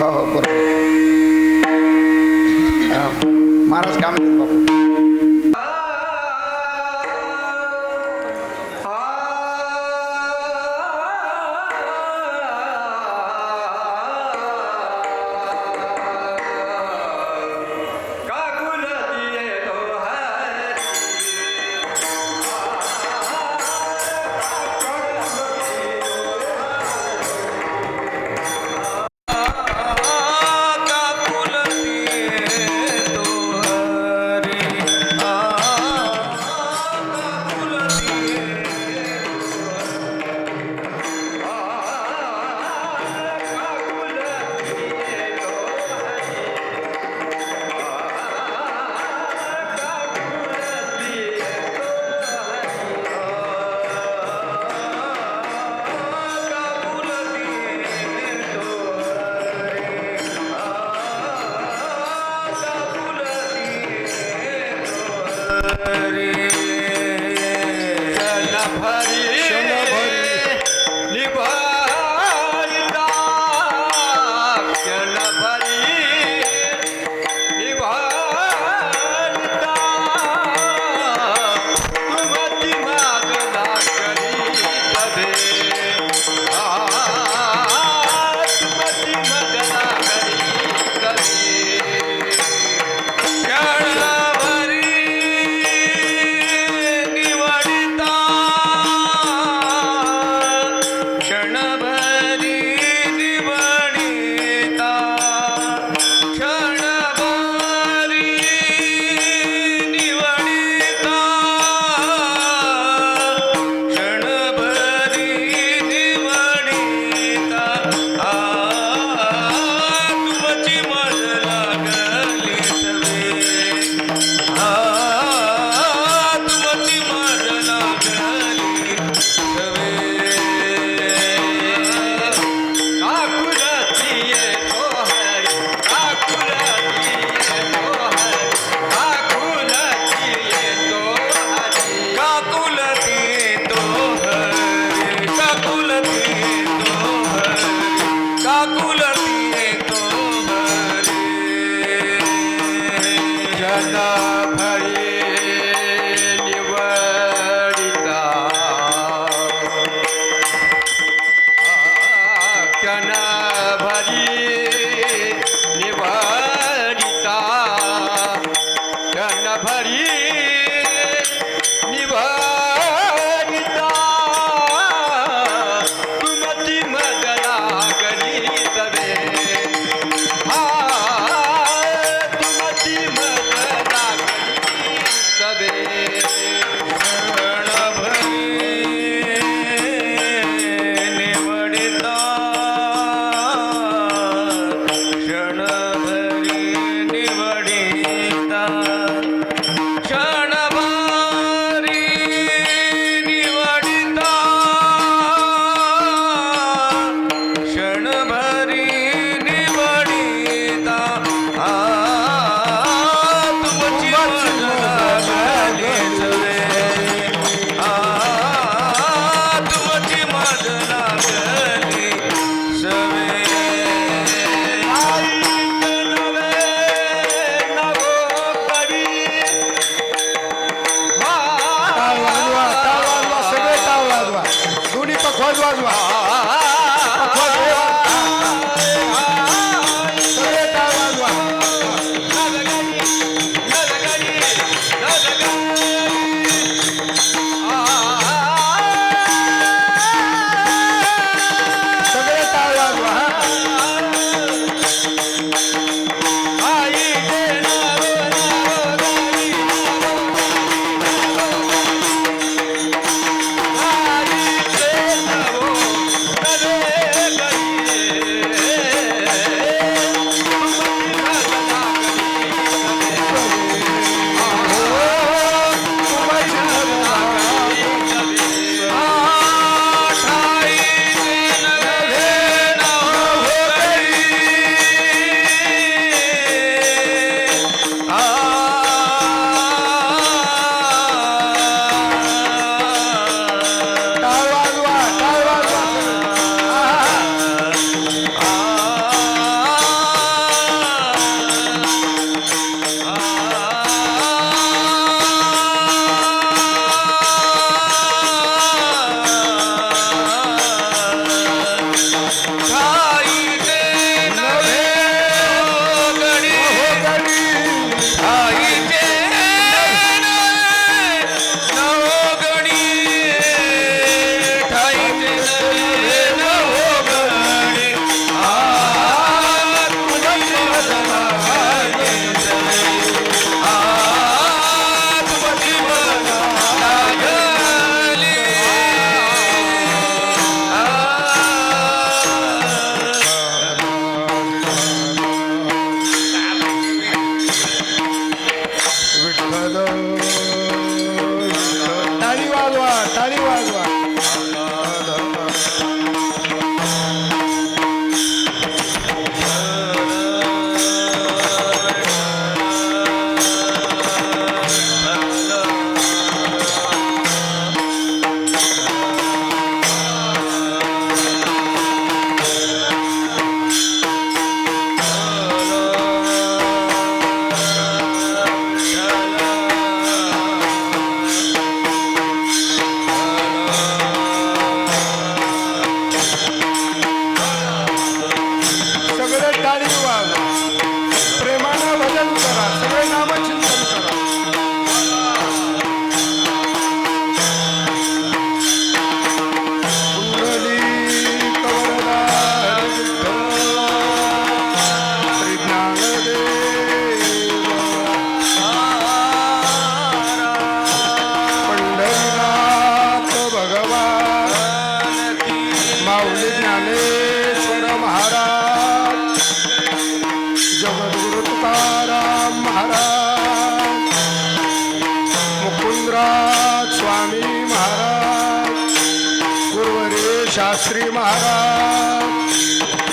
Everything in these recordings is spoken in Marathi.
हो बरोबर. महाराज काय म्हणतात बापू? टाळी वाजवा. सगळे टाळी वाजवा. प्रेमानं भजन करा. सगळे नामचिंतन करा. पुंडलीक वरदा विठ्ठल, श्री ज्ञानदेव, पंढरीनाथ भगवान, माऊली ज्ञानेश्वर महाराज, जगद्गुरु तुकाराम महाराज, मुकुंदराज स्वामी महाराज, गुरुवरे शास्त्री महाराज,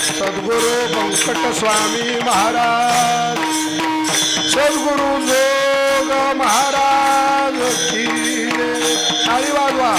सद्गुरु व्यंकट स्वामी महाराज, सद्गुरु जोग महाराज की जय. टाळी वाजवा.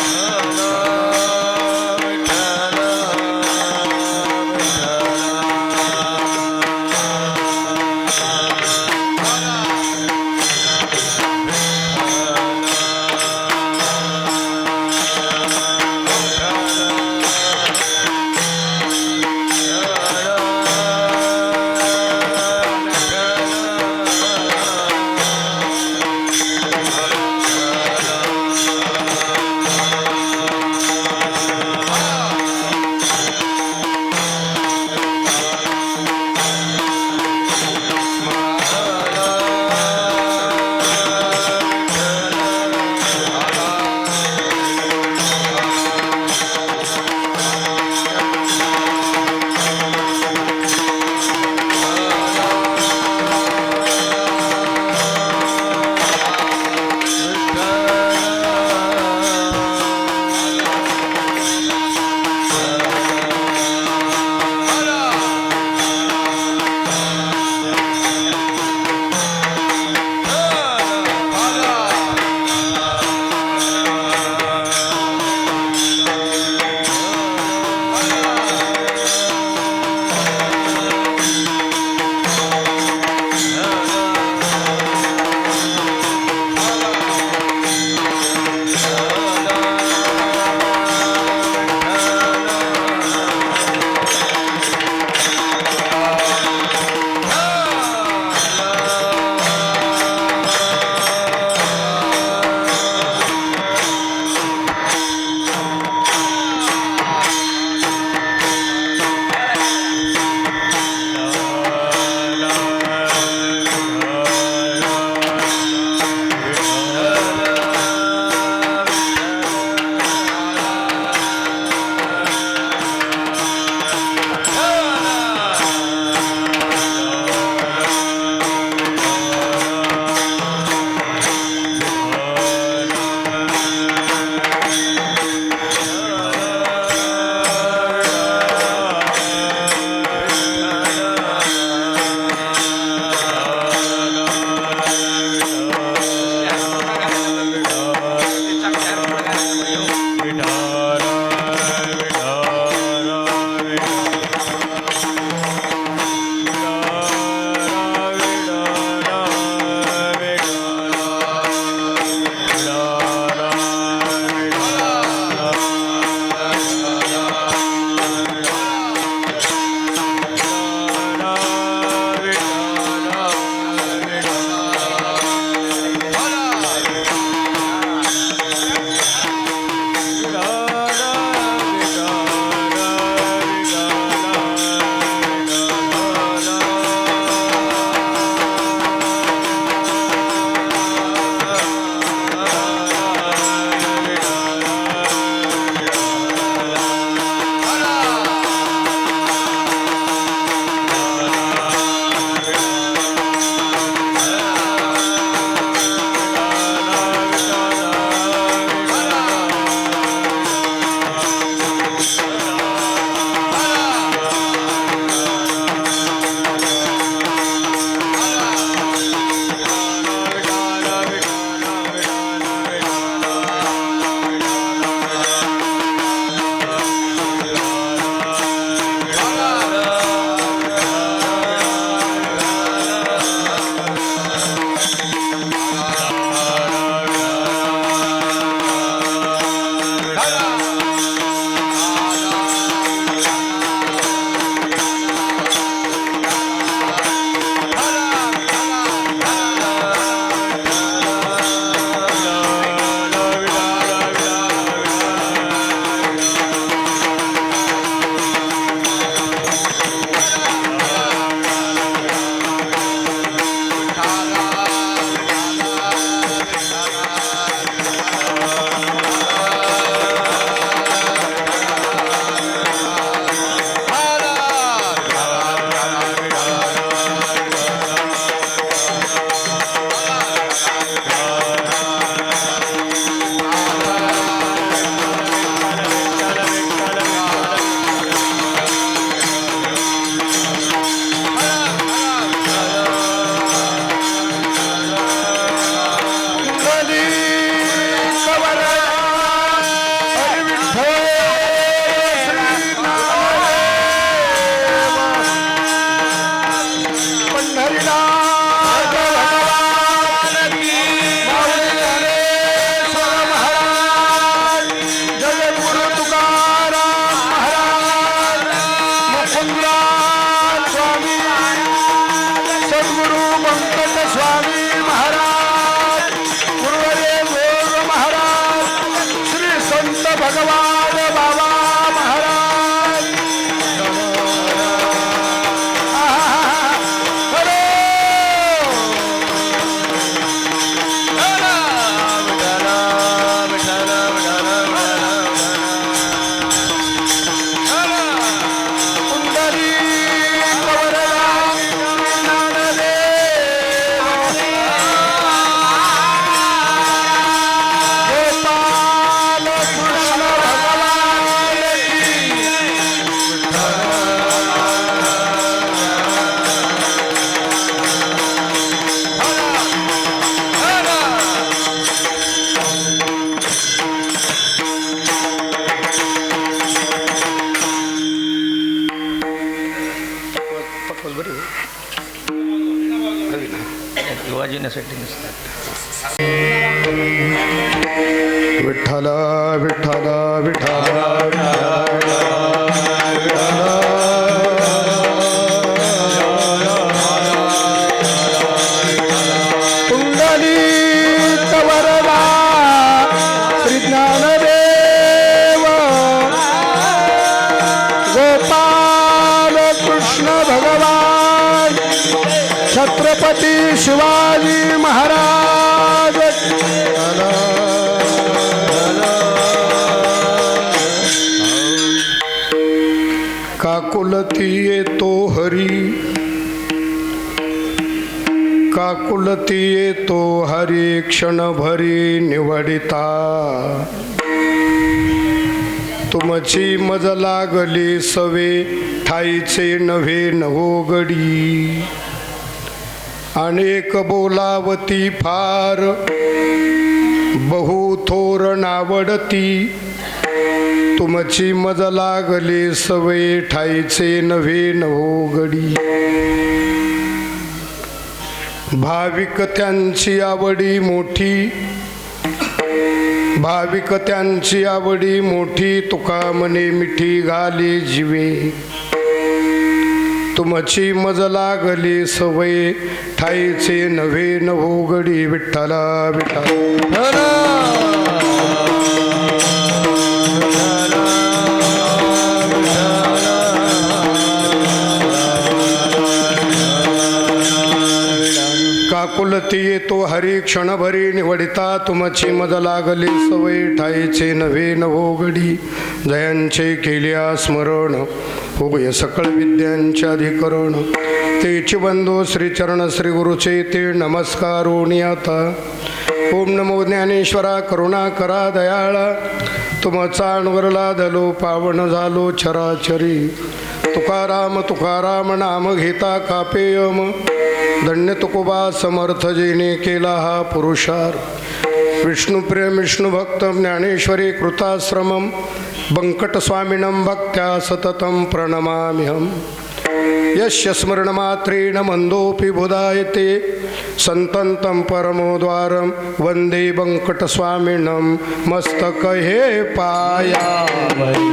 वाजवण्यासाठी नसतात. विठ्ठल विठ्ठल विठ्ठल पुंडलिक वरदा श्री ज्ञानदेव गोपाल कृष्ण भगवान छत्रपती शिवाजी महाराज. काकुलती येतो हरी, काकुलती येतो हरी क्षण भरी निवडिता. तुमची मज लागली सवे ठाईचे नव्हे नवोगडी. अनेक बोलावती फार बहु थोर नावडती. तुमची मज लागली सवे ठाईचे नव्हे नवोगडी. भाविक त्यांची आवडी मोठी, भाविक त्यांची आवडी मोठी. तुका मने मिठी घाली जीवे. तुमची मज लागली सवय ठाईचे नव्हे नवोगडी. विठ्ठल विठ्ठल काकुलती येतो हरी क्षणभरी निवडिता. तुमची मज लागली सवय ठाईचे नव्हे नवोगडी. जयांचे केल्या स्मरण होय सकळ विद्यांचे अधिकरण. तेची बंधू श्रीचरण श्री गुरुचे ते नमस्कारोनी आता. ओम नमो ज्ञानेश्वरा करुणा करा दयाळा. तुमचा अणवरला धलो पावन झालो चराचरी. तुकाराम तुकाराम नाम घेता कापेयम. धन्य तुकोबा समर्थ जेने केला हा पुरुषार. विष्णुप्रिय विष्णुभक्त ज्ञानेश्वरी कृताश्रमं बंकटस्वामिनं भक्त्या सततं प्रणमाम्यहं. यस्य स्मरणमात्रेण मंदोऽपि बुधायते संतन्तं परमोद्वारं वन्दे बंकटस्वामिनं. मस्तक हे पायावरी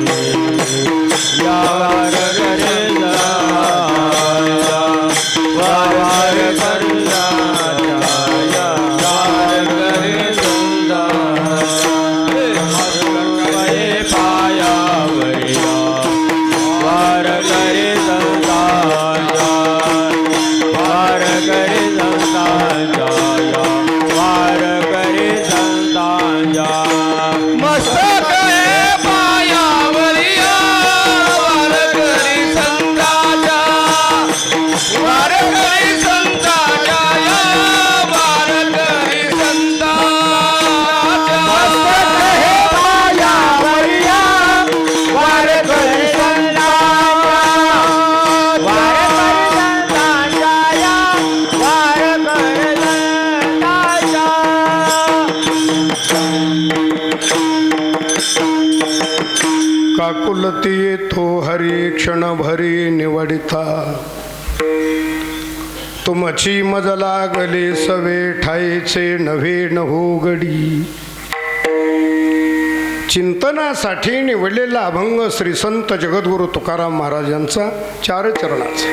काकुलती येतो हरी क्षण भरी निवडिता. तुमची मज लागली सवे ठाईचे नव्हे नवोगडी. चिंतनासाठी निवडलेला अभंग श्री संत जगद्गुरु तुकाराम महाराजांचा चार चरणाचा.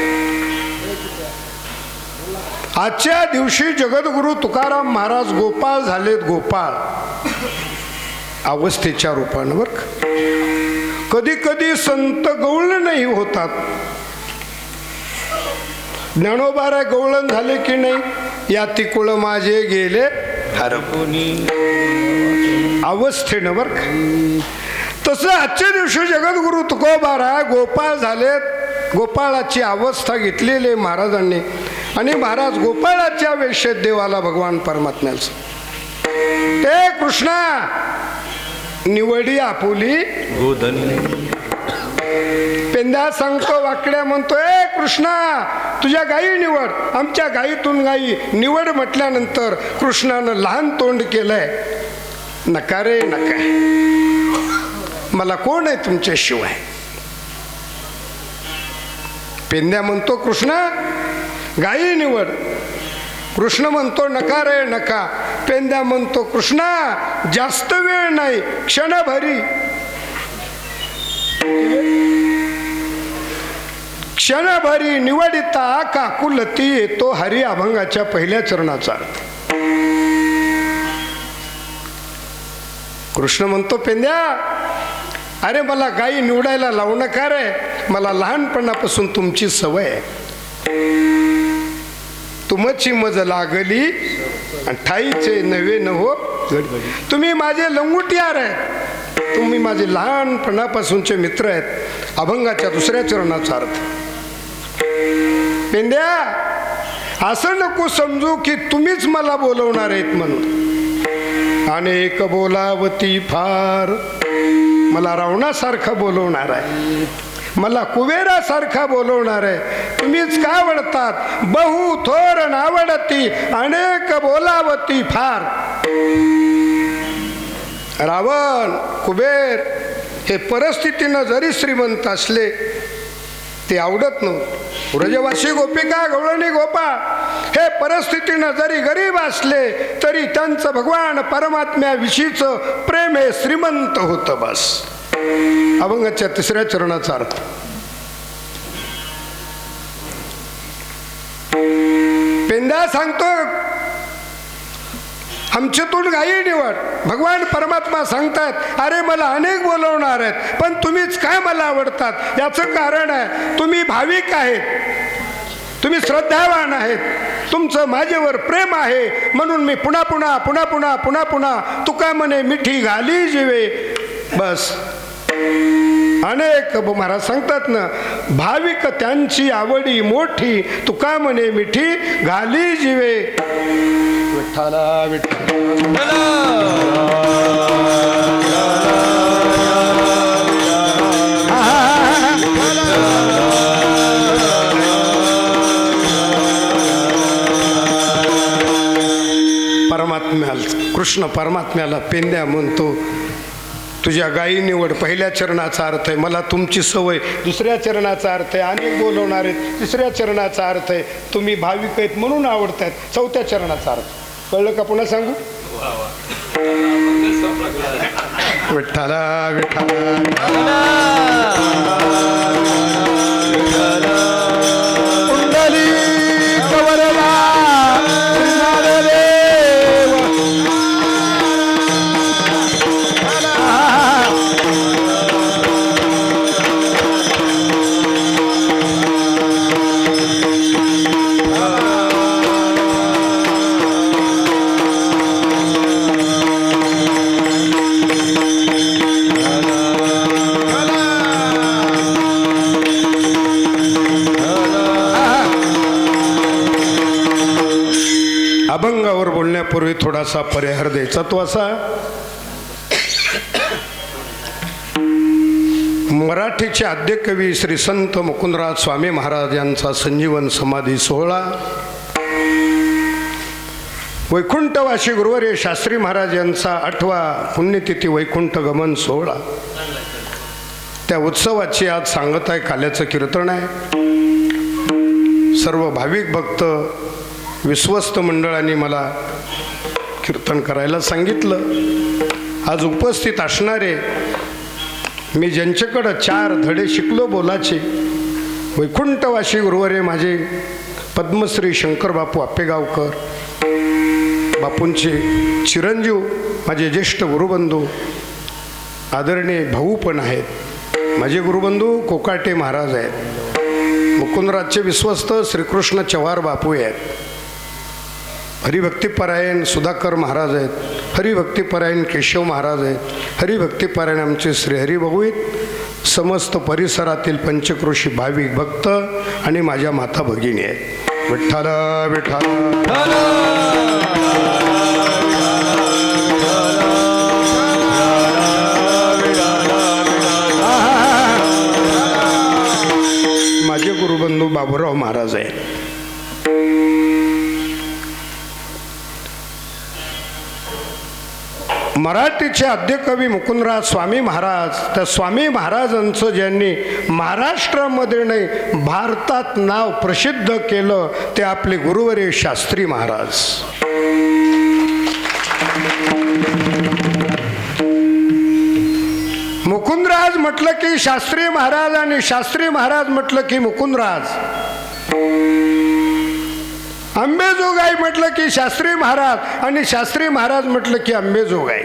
आजच्या दिवशी जगद्गुरु तुकाराम महाराज गोपाळ झालेत. गोपाळ अवस्थेच्या रूपांवर. कधी कधी संत गवळण नाही होतात. ज्ञानोबारा गवळण झाले की नाही. या तिकुळ माझे गेले हरपुनी अवस्थेनं बर. तसं आजच्या दिवशी जगद्गुरु तुकोबारा गोपाळ झालेत. गोपाळाची अवस्था घेतलेली महाराजांनी. आणि महाराज गोपाळाच्या वेशेत देवाला भगवान परमात्म्याचं ते कृष्णा निवडी आपुली गोधनी. पेंद्या सांगतो वाकड्या म्हणतोय कृष्णा तुझ्या गायी निवड. आमच्या गायीतून गायी निवड म्हटल्यानंतर कृष्णानं लहान तोंड केलंय. नका रे नका, मला कोण आहे तुमच्या शिवाय. पेंद्या म्हणतो कृष्णा गायी निवड. कृष्ण म्हणतो नका रे नका. पेंद्या म्हणतो कृष्णा जास्त वेळ नाही, क्षणभरी. क्षणभरी निवडिता काकुलती येतो हरी अभंगाच्या पहिल्या चरणाचा अर्थ. कृष्ण म्हणतो पेंद्या अरे मला गायी निवडायला लावू नका रे, मला लहानपणापासून तुमची सवय आहे. तुमची मज लागली आणि ठाईचे नवे न हो. तुम्ही माझे लंगुटियार आहेत, तुम्ही माझे लहानपणापासूनचे मित्र आहेत. अभंगाच्या दुसऱ्या चरणाचा अर्थ. पेंद्या असं नको समजू की तुम्हीच मला बोलवणार आहेत म्हणून. अनेक बोलावती फार, मला रावणासारखा बोलवणार आहे, मला कुबेरासारखा बोलवणार आहे. तुम्हीच का आवडतात? बहु थोर नावडती अनेक बोलावती फार. रावण कुबेर हे परिस्थितीनं जरी श्रीमंत असले ते आवडत नव्हतं. व्रजवासी गोपिका गवळणी गोपाळ हे परिस्थितीनं जरी गरीब असले तरी त्यांचं भगवान परमात्म्याविषयीचं प्रेम हे श्रीमंत होतं. बस. अभंगाच्या तिसऱ्या चरणाचा अर्थ. पेंद्या सांगतो आमच्यातून गायी निवड. भगवान परमात्मा सांगतात अरे मला अनेक बोलवणार आहेत पण तुम्हीच काय मला आवडतात. याचं कारण आहे तुम्ही भाविक आहेत, तुम्ही श्रद्धावान आहेत, तुमचं माझ्यावर प्रेम आहे म्हणून मी पुन्हा पुन्हा पुन्हा पुन्हा पुन्हा पुन्हा तुका म्हणे मिठी घाली जीवे. बस. अनेक महाराज सांगतात ना भाविक त्यांची आवडी मोठी तुका म्हणे मिठी घाली जीवे. विठ्ठला विठ्ठला परमात्म्याला कृष्ण परमात्म्याला पेंद्या म्हणतो तुझ्या गायी निवड. पहिल्या चरणाचा अर्थ आहे मला तुमची सवय. दुसऱ्या चरणाचा अर्थ आहे अनेक बोलवणार आहेत. तिसऱ्या चरणाचा अर्थ आहे तुम्ही भाविक आहेत म्हणून आवडतायत. चौथ्या चरणाचा अर्थ कळलं का? पुन्हा सांगू. विठ्ठला विठ्ठला अभंगावर बोलण्यापूर्वी थोडासा परिहार द्यायचा. तो असा मराठीचे आद्य कवी श्री संत मुकुंदराज स्वामी महाराज यांचा संजीवन समाधी सोहळा, वैकुंठवासी गुरुवर्य शास्त्री महाराज यांचा 8वा पुण्यतिथी वैकुंठ गमन सोहळा. त्या उत्सवाची आज सांगत आहे. काल्याचं कीर्तन आहे. सर्व भाविक भक्त विश्वस्त मंडळांनी मला कीर्तन करायला सांगितलं. आज उपस्थित असणारे मी ज्यांच्याकडं 4 धडे शिकलो बोलाचे वैकुंठवासी गुरुवर्य माझे पद्मश्री शंकर बापू आपेगावकर, बापूंचे चिरंजीव माझे ज्येष्ठ गुरुबंधू आदरणीय भाऊ पण आहेत. माझे गुरुबंधू कोकाटे महाराज आहेत. मुकुंदराजचे विश्वस्त श्रीकृष्ण चव्हार बापू आहेत. हरिभक्तीपरायण सुधाकर महाराज आहेत. हरिभक्तीपरायण केशव महाराज आहेत. हरिभक्तीपरायण आमचे श्रीहरिभाऊ आहेत. समस्त परिसरातील पंचक्रोशी भाविक भक्त आणि माझ्या माता भगिनी आहेत. विठ्ठला विठ्ठला माझे गुरुबंधू बाबूराव महाराज आहेत. मराठीचे आद्यकवी मुकुंदराज स्वामी महाराज, त्या स्वामी महाराजांचं ज्यांनी महाराष्ट्रामध्ये नाही भारतात नाव प्रसिद्ध केलं ते आपले गुरुवर्य शास्त्री महाराज. मुकुंदराज म्हटलं की शास्त्री महाराज आणि शास्त्री महाराज म्हटलं की मुकुंदराज. अंबेजोगाई म्हटलं की शास्त्री महाराज आणि शास्त्री महाराज म्हटलं की अंबेजोगाई.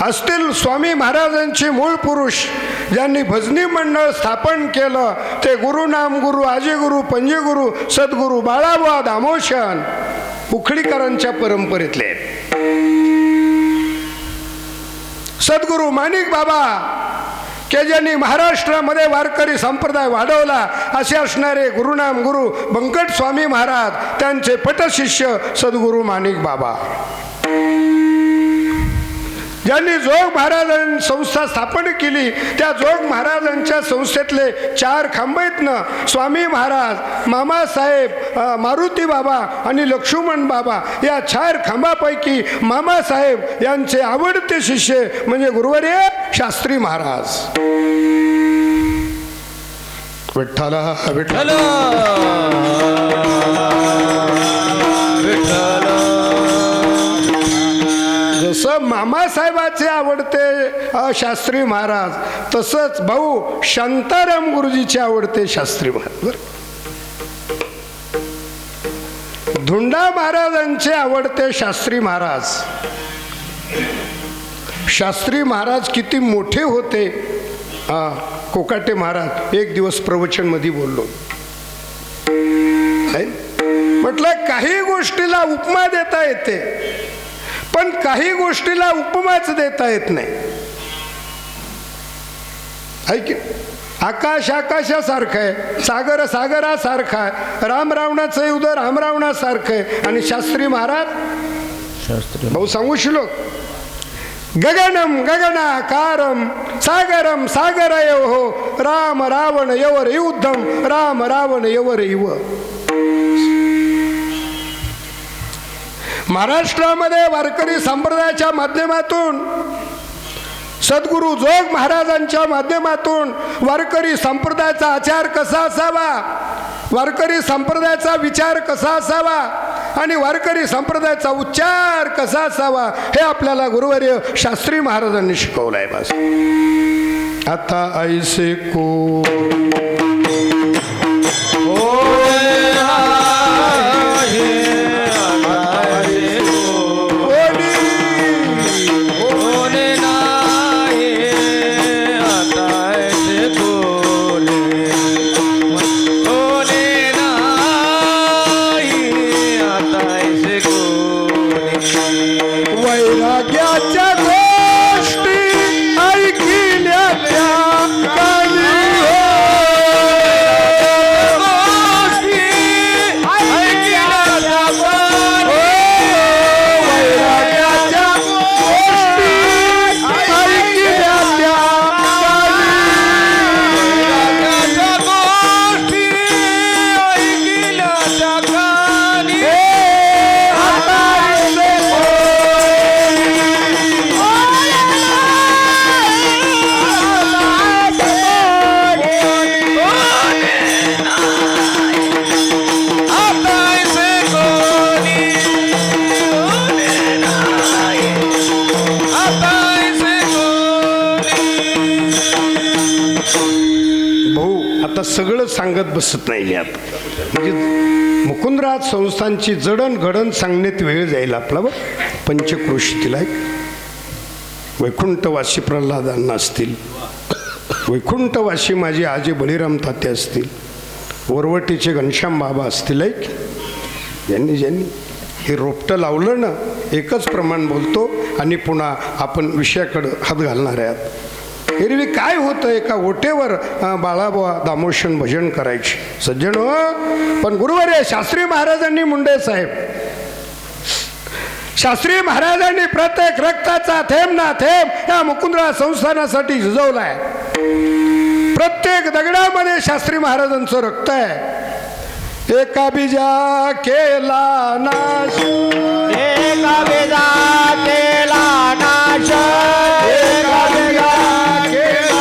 असतील स्वामी महाराजांचे मूळ पुरुष ज्यांनी भजनी मंडळ स्थापन केलं ते गुरु नामगुरु आजीगुरु पंजीगुरु सद्गुरु बाळाबुवा दामोशन उखळीकरांच्या परंपरेतले. सद्गुरु माणिक बाबा के ज्यांनी महाराष्ट्रामध्ये वारकरी संप्रदाय वाढवला असे असणारे गुरुनाम गुरु बंकट स्वामी महाराज, त्यांचे पटशिष्य सद्गुरु माणिक बाबा. ज्यांनी जोग महाराजांनी संस्था स्थापन केली त्या जोग महाराजांच्या संस्थेतले 4 खांबईतनं स्वामी महाराज, मामासाहेब, मारुती बाबा आणि लक्ष्मण बाबा या 4 खांबापैकी मामासाहेब यांचे आवडते शिष्य म्हणजे गुरुवर्य शास्त्री महाराज. विठ्ठला विठ्ठल जसं मामासाहेबाचे आवडते शास्त्री महाराज तसंच भाऊ शांताराम गुरुजीचे आवडते शास्त्री महाराज. धुंडा महाराजांचे आवडते शास्त्री महाराज. शास्त्री महाराज किती मोठे होते. कोकाटे महाराज एक दिवस प्रवचन मध्ये बोललो, म्हटलं काही गोष्टीला उपमा देता येते पण काही गोष्टीला उपमाच देता येत नाही. ऐक, आकाश आकाशासारखं आहे, सागर सागरासारखा आहे, राम रावणाचं युद्ध राम रावणासारखं आहे. आणि शास्त्री महाराज भाऊ सांगू शिलो गगनम गगनाकारम सागरम सागरयो राम रावण यवर युद्धम राम रावण यवर युव. महाराष्ट्रामध्ये वारकरी संप्रदायाच्या माध्यमातून सद्गुरु जोग महाराजांच्या माध्यमातून वारकरी संप्रदायाचा आचार कसा असावा, वारकरी संप्रदायाचा विचार कसा असावा आणि वारकरी संप्रदायाचा उच्चार कसा असावा हे आपल्याला गुरुवर्य शास्त्री महाराजांनी शिकवलंय. बस आता ऐसे को सगळं सांगत बसत नाही. आता म्हणजे मुकुंदराज संस्थांची जडणघडण सांगण्यात वेळ जाईल आपला. पंचक्रोशीतील आहे वैकुंठवासी प्रल्हाद अण्णा असतील, वैकुंठवासी माझे आजी बळीराम ताते असतील, वरवटीचे घनश्याम बाबा असतील. यांनी ज्यांनी हे रोपटं लावलं ना एकच प्रमाण बोलतो आणि पुन्हा आपण विषयाकडे हात घालणार आहात. एरवी काय होतं एका ओटेवर बाळाबुवा दामोशन भजन करायचे सज्जन हो. पण गुरुवर्य शास्त्री महाराजांनी मुंडे साहेब शास्त्री महाराजांनी प्रत्येक रक्ताचा थेंब ना थेंब या मुकुंदराज संस्थानासाठी झिजवलाय. प्रत्येक दगडामध्ये शास्त्री महाराजांचं रक्त आहे. एका बीजा केला नाश एका बेजा केला नाश एका बीजा केला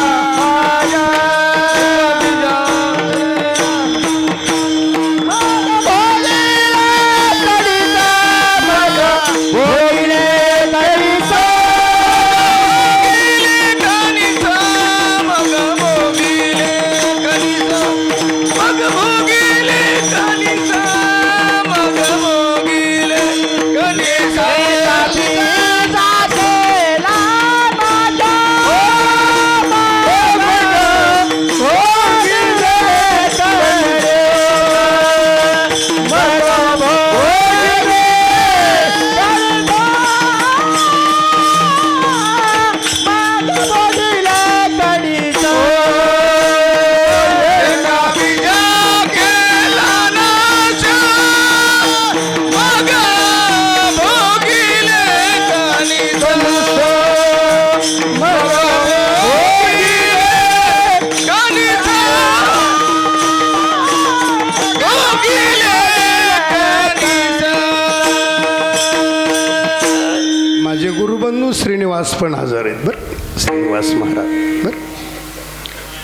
माझे गुरुबंधू श्रीनिवास पण हजर आहेत बरं. श्रीनिवास महाराज बरं,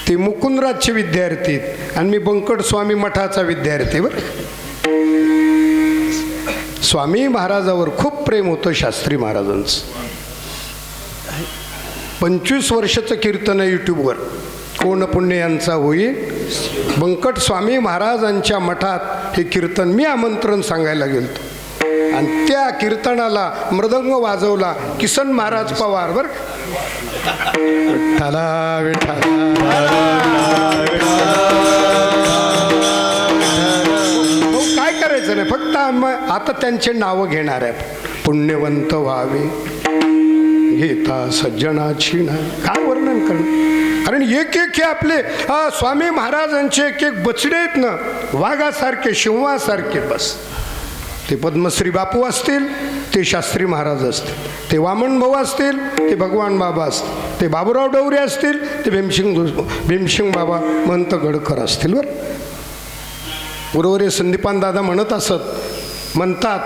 ते मुकुंदराजचे विद्यार्थी आहेत आणि मी बंकट स्वामी मठाचा विद्यार्थी बरं. स्वामी महाराजावर खूप प्रेम होतं शास्त्री महाराजांचं. 25 वर्षाचं कीर्तन आहे यूट्यूबवर. कोण पुण्य यांचा होईल. बंकट स्वामी महाराजांच्या मठात हे कीर्तन मी आमंत्रण सांगायला गेलतो आणि त्या कीर्तनाला मृदंग वाजवला किसन महाराज पवार बर. विठ्ठला काय करायचं नाही, फक्त आता त्यांचे नावं घेणार आहे. पुण्यवंत व्हावे घेता सज्जनाची नाही, काय वर्णन करणं. कारण एक एक हे आपले स्वामी महाराजांचे एक एक बचडे आहेत ना, वाघासारखे शिवासारखे. बस ते पद्मश्री बापू असतील, ते शास्त्री महाराज असतील, ते वामन भाऊ असतील, ते भगवान बाबा असतील, ते बाबूराव डवरे असतील, ते भीमसिंग बाबा महंत गडकर असतील. बरं बरोबर संदीपान दादा म्हणतात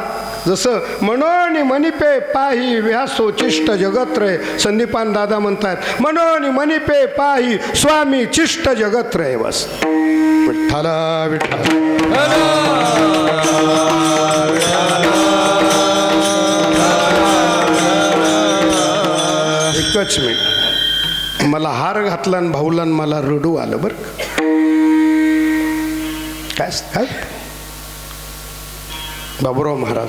जसं मनोनी मणिपे पाही व्यासो चिष्ट जगत्रय. संदीपान दादा म्हणतात मनोनी मणिपे पाही स्वामी चिष्ट जगत्रय. बस विठ्ठला विठ्ठला एकच मिनिट. मला हार घातला आणि भाऊला मला रडू आलं बरं. काय बाबूराव महाराज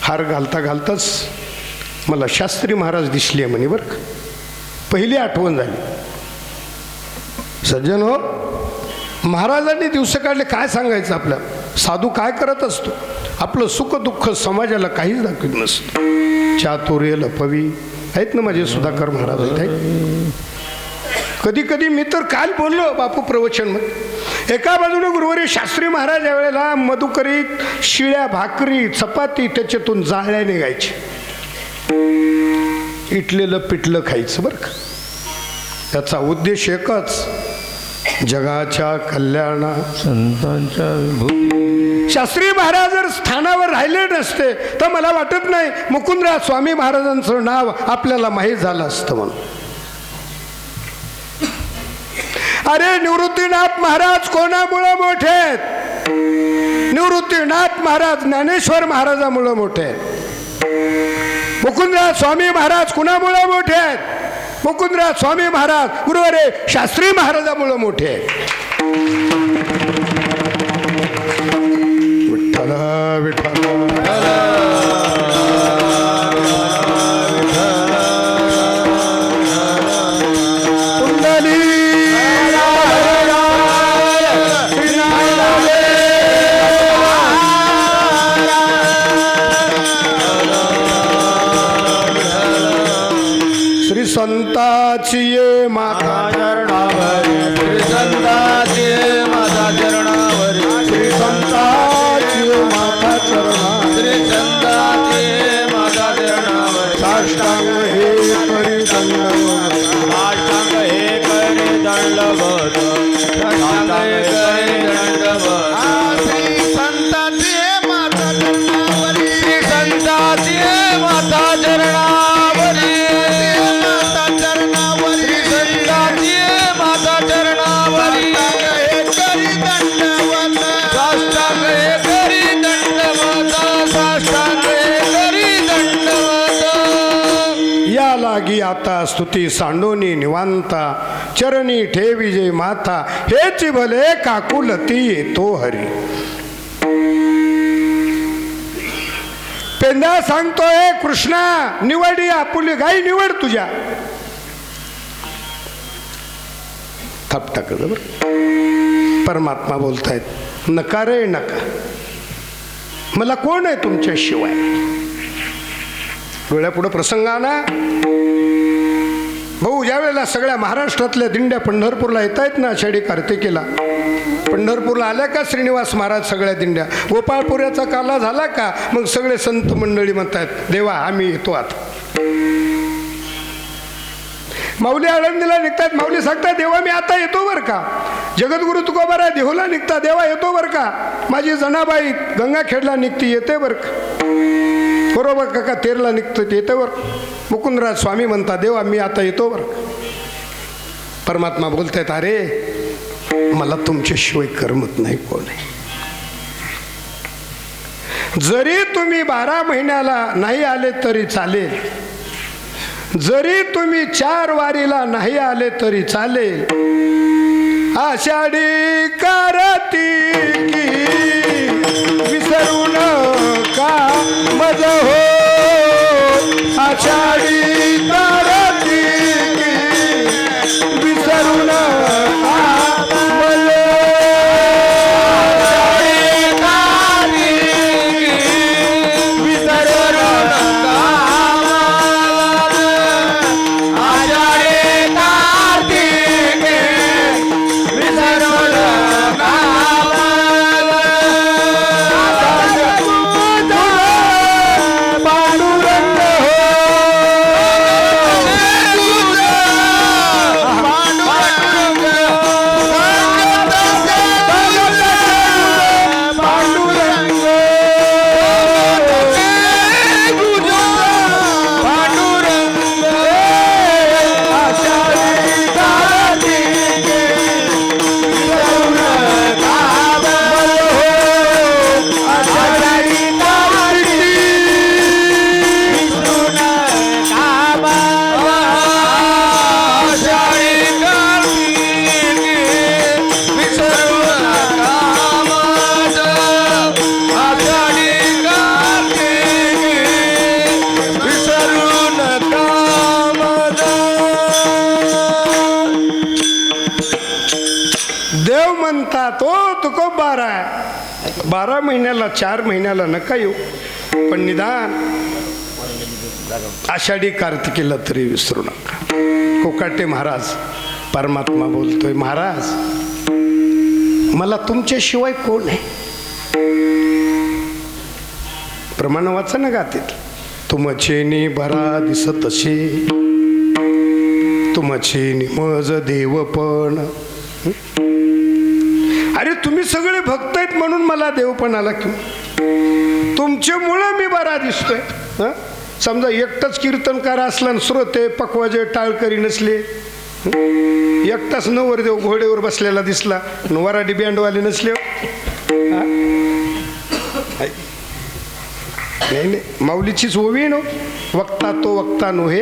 हार घालता घालताच मला शास्त्री महाराज दिसले म्हणे बरं. पहिली आठवण झाली. सज्जन हो, महाराजांनी दिवस काढले काय सांगायचं. आपल्या साधू काय करत असतो, आपलं सुख दुःख समाजाला काहीच दाखवत नसतं. चातुर्य लपवी आहेत ना माझे सुधाकर महाराज आहेत. कधी कधी मी तर काल बोललो बापू प्रवचन मध्ये. एका बाजूने गुरुवारी शास्त्री महाराज यावेळेला मधुकरीत शिळ्या भाकरी चपाती त्याच्यातून जाळ्या निघायची. इटलेलं पिटलं खायचं बरं का. त्याचा उद्देश एकच, जगाच्या कल्याणा संतांच्या विभूती. शास्त्री महाराज जर स्थानावर राहिले नसते तर मला वाटत नाही मुकुंदराज स्वामी महाराजांचं नाव आपल्याला माहीत झालं असतं म्हणून. अरे निवृत्तीनाथ महाराज कोणामुळे मोठे आहेत. निवृत्तीनाथ महाराज ज्ञानेश्वर महाराजामुळे मोठे आहेत. मुकुंदराज स्वामी महाराज कुणामुळे मोठे आहेत. मुकुंदराज स्वामी महाराज गुरुवारे शास्त्री महाराजामुळे मोठे आहेत. विठ्ठला विठ्ठला संताची ये माता चरणावर श्री संताची ये माता चरणावर श्री संताची ये माता चरणावर श्री संताची ये माता चरणावर साष्टांग हे करी दंडवत साष्टांग हे करी दंडवत साष्टांग हे करी दंडवत. श्री स्तुती सांडोनी निवांता चरणी ठेवी जे माथा हेची भले काकुलती येतो हरी. पेंदा सांगतोय कृष्णा निवडी आपुली गाई निवड तुझ्या. थाप टाकलं बरं. परमात्मा बोलतायत नका रे नका, मला कोण आहे तुमच्याशिवाय. डोळ्यापुढं प्रसंग आला. भाऊ ज्या वेळेला सगळ्या महाराष्ट्रातल्या दिंड्या पंढरपूरला येत आहेत ना आषाढी कार्तिकीला, पंढरपूरला आल्या का श्रीनिवास महाराज सगळ्या दिंड्या, गोपाळपुऱ्याचा काला झाला का मग सगळे संत मंडळी म्हणतात देवा आम्ही येतो आता. माऊली आळंदीला निघतात, माऊली सांगतात देवा मी आता येतो बरं का. जगद्गुरु तुकोबाराय देहूला निघता देवा येतो बरं का. माझी जनाबाई गंगाखेडला निघती येते बरं का. बरोबर काका तेरला निघतो येते बरं. मुकुंदराज स्वामी म्हणता देवा मी आता येतो बरं. परमात्मा बोलतायत अरे मला तुमच्याशिवाय करमत नाही कोण आहे. जरी तुम्ही 12 महिन्याला नाही आले तरी चालेल, जरी तुम्ही 4 वारीला नाही आले तरी चालेल. आषाढी कार्तिकी विसरू नका मज हो. आषाढी कार्तिकी विसरू नका मज. देव म्हणतात ओ तुकोबारा 12 महिन्याला 4 महिन्याला नका येऊ, पण निदान आषाढी कार्तिकीला तरी विसरू नका. कोकाटे महाराज परमात्मा बोलतोय महाराज मला तुमच्याशिवाय कोण आहे. प्रमाण वाचा ना गातील. तुमचे बरा दिसतसे तुमचे मज देव पण. अरे तुम्ही सगळे भक्त आहेत म्हणून मला देवपणाला की तुमच्यामुळं मी बरा दिसतोय. समजा एकटाच कीर्तनकार असला आणि श्रोते पकवाजे टाळकरी नसले, एकटाच नवरदेव घोड्यावर बसलेला दिसला वराडी बँडवाले नसले, नाही नाही माऊलीचीच ओवी नो वक्ता तो वक्ता नो हे.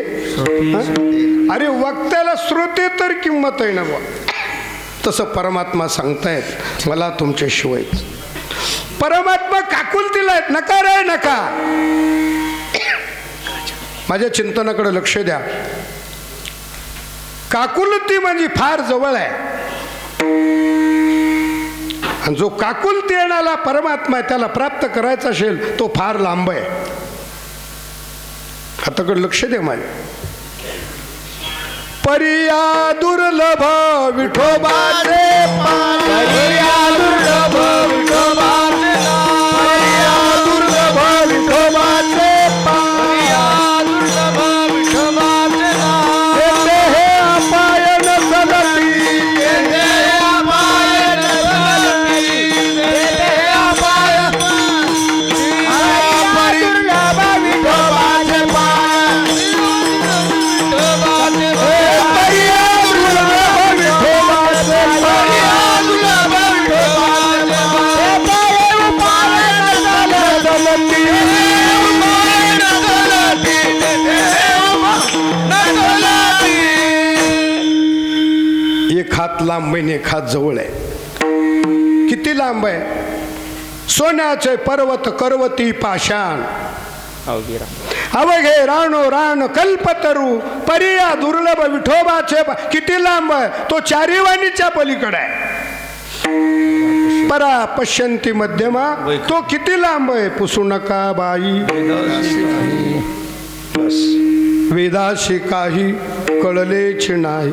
अरे वक्त्याला श्रोते तर किंमत आहे ना बा. तसं परमात्मा सांगतायत मला तुमच्याशिवाय. परमात्मा काकुलतीला आहेत नका रे नका. माझ्या चिंतनाकडे लक्ष द्या. काकुलती म्हणजे फार जवळ आहे, आणि जो काकुलती येणारा परमात्मा आहे त्याला प्राप्त करायचा असेल तो फार लांब आहे. हाताकडे लक्ष द्या माझ्या. परिया दुर्लभ विठोबाचे परिया दुर्लभ विठोबाचे परिया दुर्लभ विठोबाचे परिया दुर्लभ विठोबाचे येते हे अपायन सलती येते हे अपायन सलती येते हे अपायन दुर्लभ विठोबाचे हात लांब आहे एक हात जवळ आहे. किती लांब आहे? सोन्याचे पर्वत करवती पाषाण, अवघे राणो राण कल्पतरू, परिया दुर्लभ विठोबाचे किती लांब आहे? तो चारीवाणीच्या पलीकडे आहे. परा पश्यंती मध्यमा, तो किती लांब आहे? पुसू नका बाई वेदाशी काही कळलेच नाही,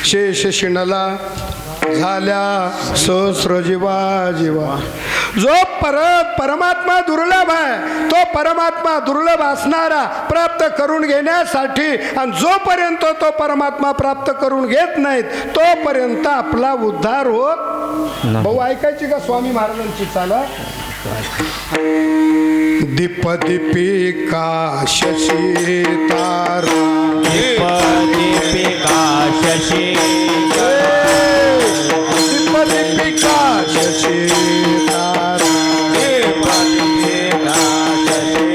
शेष शिणला झाल्या सहस्र जीवा जीवा. जो परमात्मा दुर्लभ आहे, तो परमात्मा दुर्लभ असणारा प्राप्त करून घेण्यासाठी, आणि जोपर्यंत तो परमात्मा प्राप्त करून घेत नाहीत तोपर्यंत आपला उद्धार होत. भाऊ ऐकायची का स्वामी महाराजांची चाला? दीप दीपिका शशी तारा, दीप दीपिका शशी दीप दीपिका शशी तारा, दीप दीपिका शशी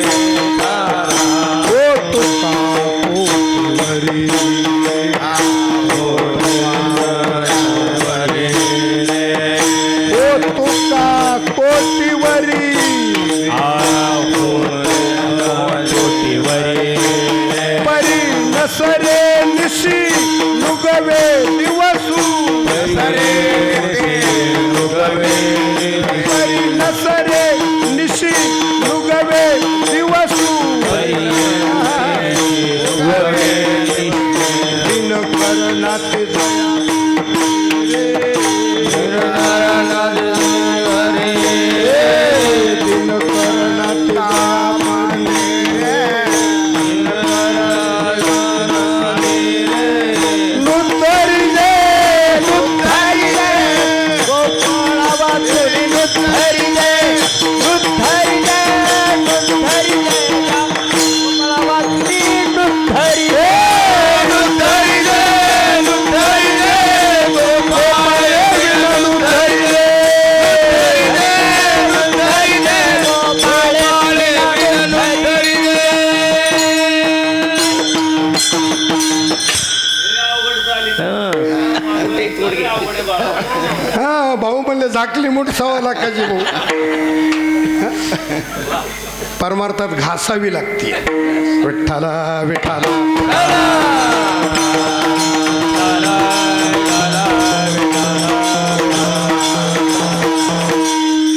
तारा. ओ तुका कोटीवरी, ओ तुका कोटीवरी, परी नसरे निशी नुगवे दिवसू, परी नसरे निशी नुगवे दिवसू, दिन करनाथ दिन करनाथ हा भाऊ म्हणले झाकली मूठ 1.25 लाखाची भाऊ. परमार्थात घासावी लागते. विठ्ठला विठ्ठला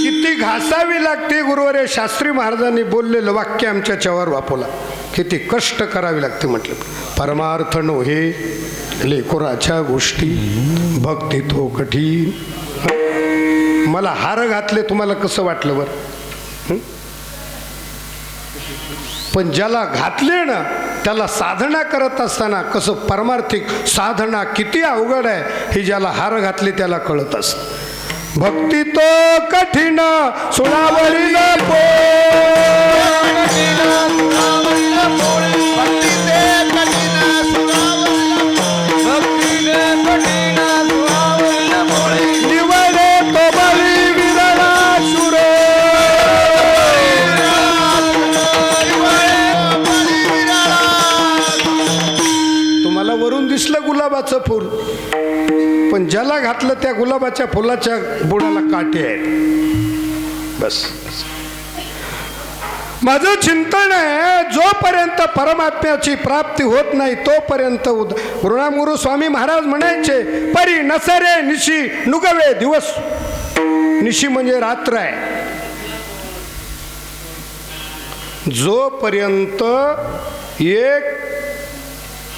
किती घासावी लागते. गुरुवर्य शास्त्री महाराजांनी बोललेलं वाक्य आमच्या चवर वापरला. किती कष्ट करावी लागते म्हटलं. परमार्थ नोहे लेकुराच्या गोष्टी, भक्ती तो कठीण. मला हार घातले तुम्हाला कसं वाटलं बरं? पण ज्याला घातले ना त्याला साधना करत असताना कसं परमार्थिक साधना किती अवघड आहे हे ज्याला हार घातले त्याला कळत असत. भक्ती तो कठीण सुनावली दिसलं गुलाबाचं फूल, पण ज्याला घातलं त्या गुलाबाच्या फुलाच्या बुडाला काटे आहेत. बस माझं चिंतन आहे, जोपर्यंत परमात्म्याची प्राप्ती होत नाही तोपर्यंत गुरुनामगुरु स्वामी महाराज म्हणायचे, परी नसरे निशी नुगवे दिवस. निशी म्हणजे रात्र आहे. जोपर्यंत एक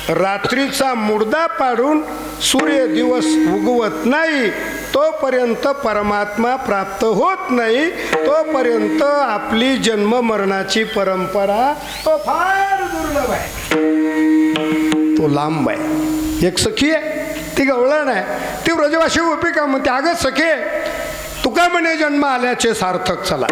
रात्रीचा मुर्दा पाडून सूर्य दिवस उगवत नाही तोपर्यंत परमात्मा प्राप्त होत नाही. तोपर्यंत आपली जन्म मरणाची परंपरा तो फार दुर्लभ आहे, तो लांब आहे. एक सखी आहे, ती गवळण आहे, ती व्रजवासी गोपिका म्हणते, अगं सखे तुका म्हणे जन्म आल्याचे सार्थक चला.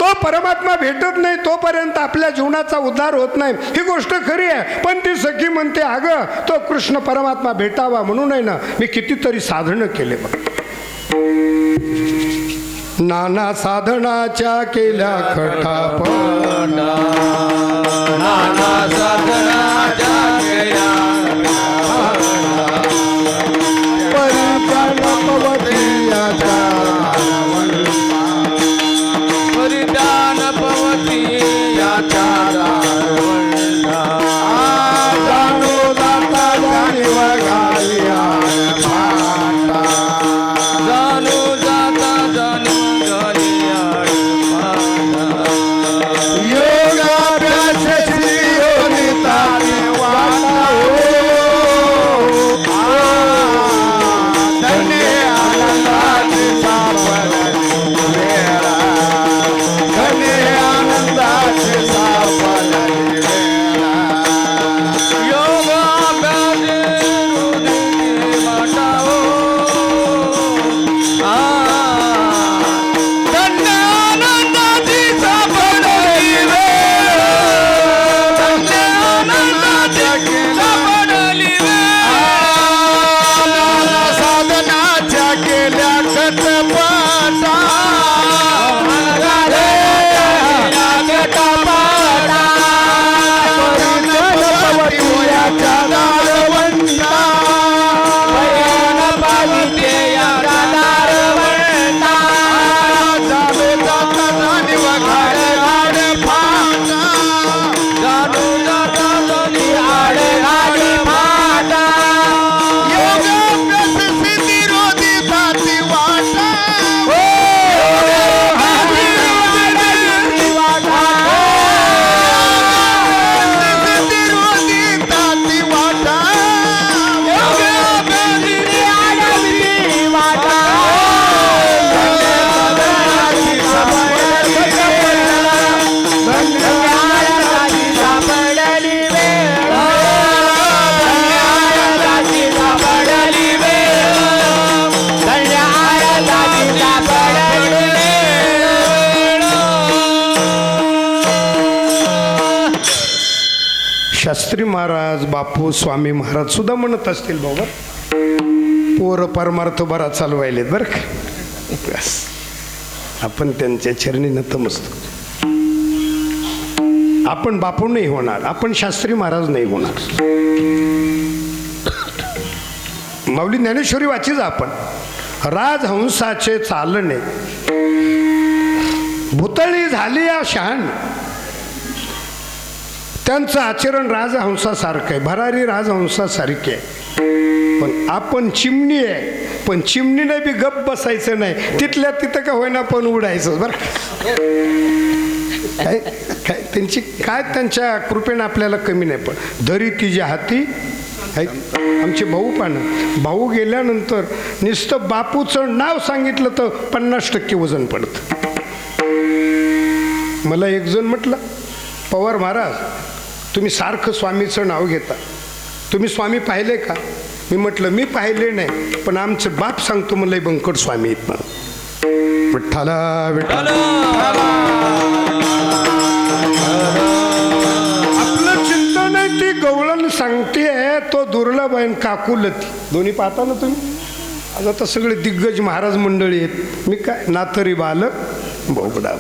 तो परमात्मा भेटत नाही तोपर्यंत आपल्या जीवनाचा उद्धार होत नाही, ही गोष्ट खरी आहे. पण ती सखी म्हणते, अगं तो कृष्ण परमात्मा भेटावा म्हणून आहे ना मी कितीतरी साधनं केले बघ. नाना साधनाच्या केल्या खटापटा, नाना साधनाच्या केल्या परित्याग पवतीयाचा परित्याग पवतीयाचा दारवंडा जाणू जाता जाणीव घालिया भांडा जाणू जाता जाणीव घालिया भांडा योगाभ्यास श्री योनिताने वाटा धन्य आनंदाची सापडली वेळा धन्य आनंदाची सापडली वेळा योगाभ्यास हृदय वाटाओ धन्य आनंदाची सापडली वेळा धन्य आनंदाची सापडली वेळा साधनाच्या केल्या कटपाटा शास्त्री महाराज बापू स्वामी महाराज सुद्धा म्हणत असतील बाबा पोर परमार्थ बरा चालवायलेत बरं का बस. आपण त्यांच्या चरणी नतमस्तक. आपण बापू नाही होणार, आपण शास्त्री महाराज नाही होणार. माऊली ज्ञानेश्वरी वाचीच आपण राजहंसाचे चालणे भुतळी झाली या शहाण. त्यांचं आचरण राजहंसासारखं आहे, भरारी राजहंसासारखे आहे. पण आपण चिमणी आहे, पण चिमणीने बी गप बसायचं नाही, तिथल्या तिथं का होईना पण उडायचं बरं. काय काय त्यांची काय त्यांच्या कृपेने आपल्याला कमी नाही. पण धरी तिच्या हाती आमचे भाऊ पाहणं, भाऊ गेल्यानंतर नुसतं बापूचं नाव सांगितलं तर 50% वजन पडतं. मला एक जण म्हटलं, पवार महाराज तुम्ही सारखं स्वामीचं नाव घेता, तुम्ही स्वामी पाहिले का? मी म्हटलं मी पाहिले नाही, पण आमचं बाप सांगतो मला बंकट स्वामी आहेत म्हणून. विठ्ठला विठ्ठला आपलं चिंतन आहे ती गवळण सांगते तो दुर्लभ आहे काकुलती. दोन्ही पाहता ना तुम्ही. आज आता सगळे दिग्गज महाराज मंडळी आहेत. मी काय नाथरी बालक बहुगडा